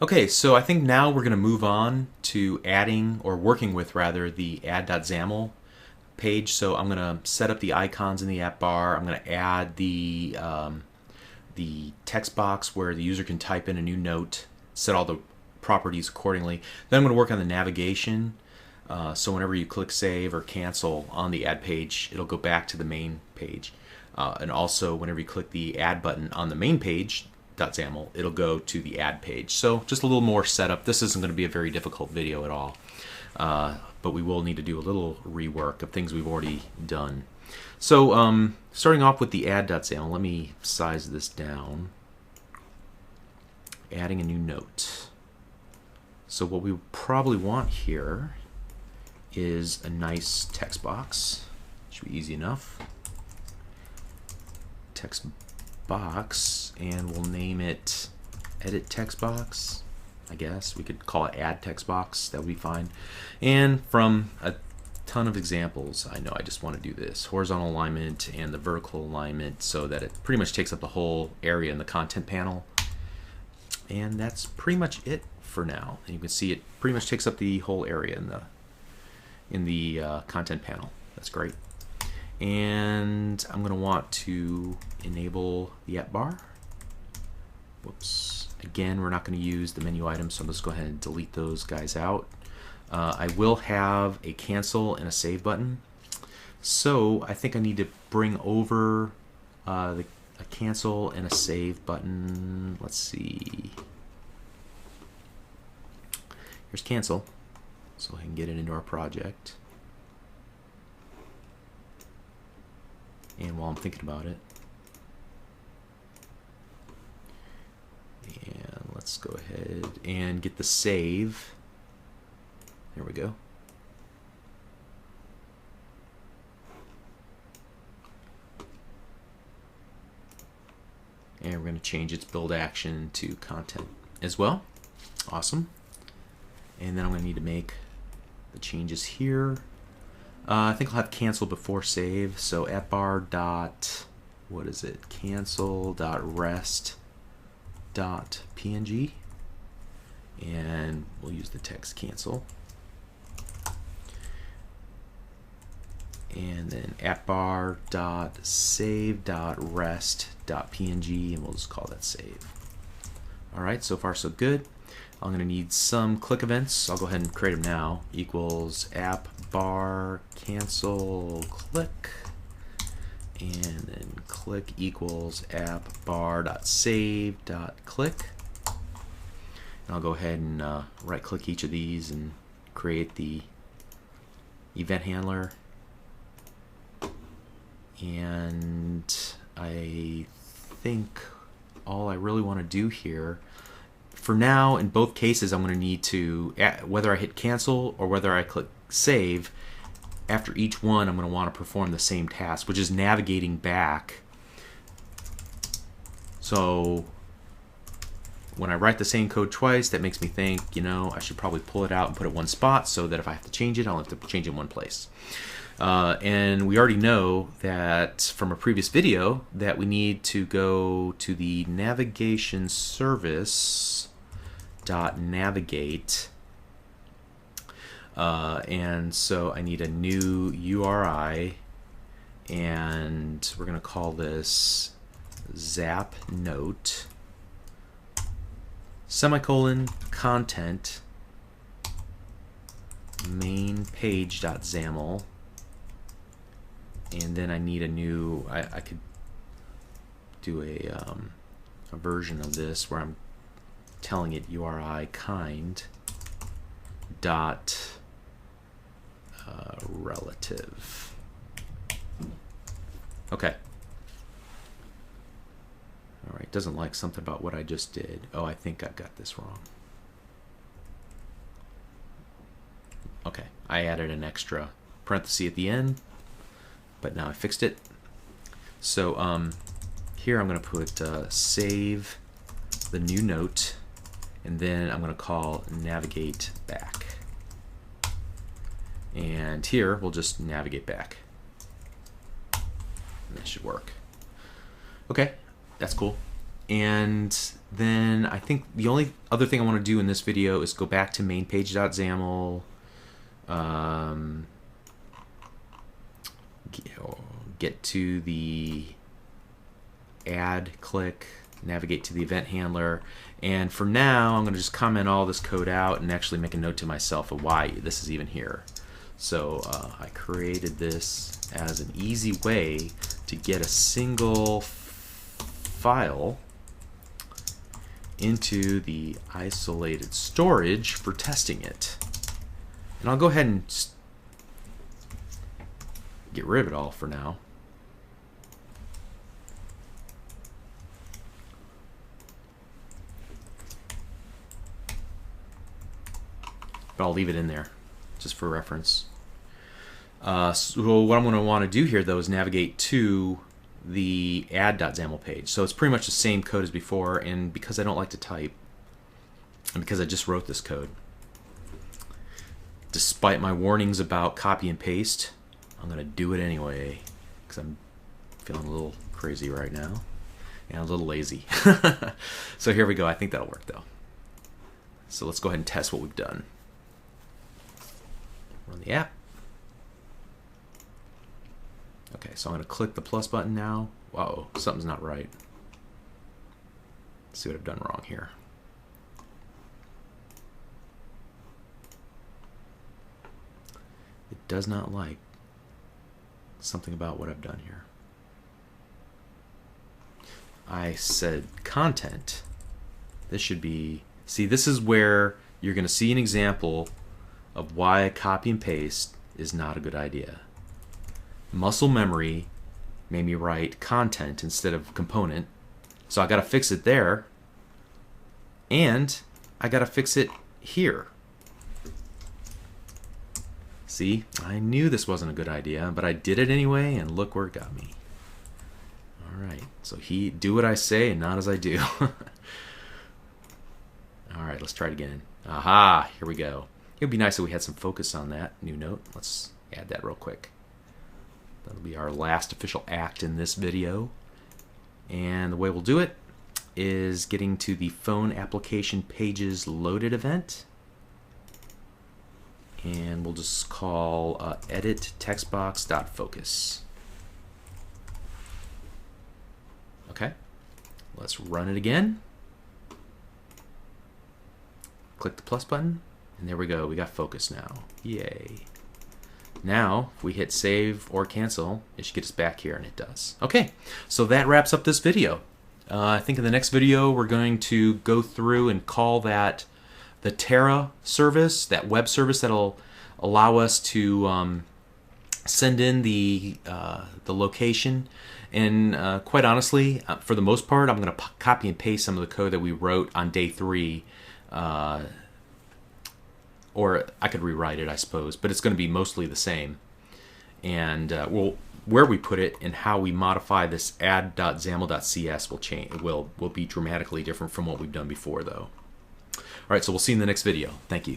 Okay, so I think now we're going to move on to adding or working with rather the add.xaml page. So I'm going to set up the icons in the app bar. I'm going to add the text box where the user can type in a new note, set all the properties accordingly. Then I'm going to work on the navigation. So whenever you click save or cancel on the add page, it'll go back to the main page. And also whenever you click the add button on the main page, .xaml, it'll go to the add page. So just a little more setup. This isn't going to be a very difficult video at all, but we will need to do a little rework of things we've already done. So starting off with the add.xaml, let me size this down. Adding a new note. So what we probably want here is a nice text box. Should be easy enough. Text box, and we'll name it edit text box. I guess we could call it add text box. That would be fine. And from a ton of examples, I know I just want to do this horizontal alignment and the vertical alignment so that it pretty much takes up the whole area in the content panel. And that's pretty much it for now. And you can see it pretty much takes up the whole area in the content panel. That's great. And I'm going to want to enable the app bar. Whoops. Again, we're not going to use the menu items, so I'm just going to go ahead and delete those guys out. I will have a cancel and a save button. So I think I need to bring over a cancel and a save button. Let's see. Here's cancel, so I can get it into our project. And while I'm thinking about it, and let's go ahead and get the save. There we go. And we're going to change its build action to content as well. Awesome. And then I'm going to need to make the changes here. I think I'll have cancel before save. So app bar dot, what is it? Cancel dot rest dot png, and we'll use the text cancel. And then app bar dot save dot rest dot png, and we'll just call that save. All right, so far so good. I'm going to need some click events. I'll go ahead and create them now. Equals app bar cancel click, and then click equals app bar dot save dot click. And I'll go ahead and right click each of these and create the event handler. And I think all I really want to do here for now, in both cases, I'm going to need to, whether I hit cancel or whether I click save, after each one I'm going to want to perform the same task, which is navigating back. So when I write the same code twice, that makes me think, you know, I should probably pull it out and put it one spot so that if I have to change it, I'll have to change it in one place. And we already know that from a previous video that we need to go to the navigation service dot navigate, and so I need a new URI, and we're going to call this zap note semicolon content main page dot XAML. And then I need a new, I could do a version of this where I'm telling it URI kind dot relative. Okay. All right, doesn't like something about what I just did. Oh, I think I've got this wrong. Okay, I added an extra parenthesis at the end, but now I fixed it. So here I'm going to put save the new note, and then I'm going to call navigate back. And here we'll just navigate back. And that should work. Okay, that's cool. And then I think the only other thing I want to do in this video is go back to mainpage.xaml, get to the add click, navigate to the event handler, and for now I'm going to just comment all this code out and actually make a note to myself of why this is even here. So I created this as an easy way to get a single file into the isolated storage for testing it. And I'll go ahead and get rid of it all for now. But I'll leave it in there just for reference. So what I'm going to want to do here though is navigate to the add.xaml page. So it's pretty much the same code as before, and because I don't like to type, and because I just wrote this code, despite my warnings about copy and paste, I'm going to do it anyway because I'm feeling a little crazy right now and a little lazy. So here we go. I think that'll work though. So let's go ahead and test what we've done. Run the app. Okay, so I'm going to click the plus button now. Whoa, something's not right. Let's see what I've done wrong here. It does not like something about what I've done here. I said content. This should be, see, this is where you're going to see an example of why a copy and paste is not a good idea. Muscle memory made me write content instead of component, so I got to fix it there, and I got to fix it here. See, I knew this wasn't a good idea, but I did it anyway, and look where it got me. All right, so do what I say and not as I do. All right, let's try it again. Aha, here we go. It would be nice if we had some focus on that new note. Let's add that real quick. That'll be our last official act in this video. And the way we'll do it is getting to the phone application pages loaded event. And we'll just call edit textbox.focus. Okay, let's run it again. Click the plus button, and there we go. We got focus now. Yay. Now, if we hit save or cancel, it should get us back here, and it does. Okay, so that wraps up this video. I think in the next video, we're going to go through and call that the Terra service, that web service that'll allow us to send in the location. And quite honestly, for the most part, I'm going to copy and paste some of the code that we wrote on day 3. Or I could rewrite it, I suppose, but it's going to be mostly the same. And where we put it and how we modify this add.xaml.cs will change. Will be dramatically different from what we've done before, though. All right, so we'll see you in the next video. Thank you.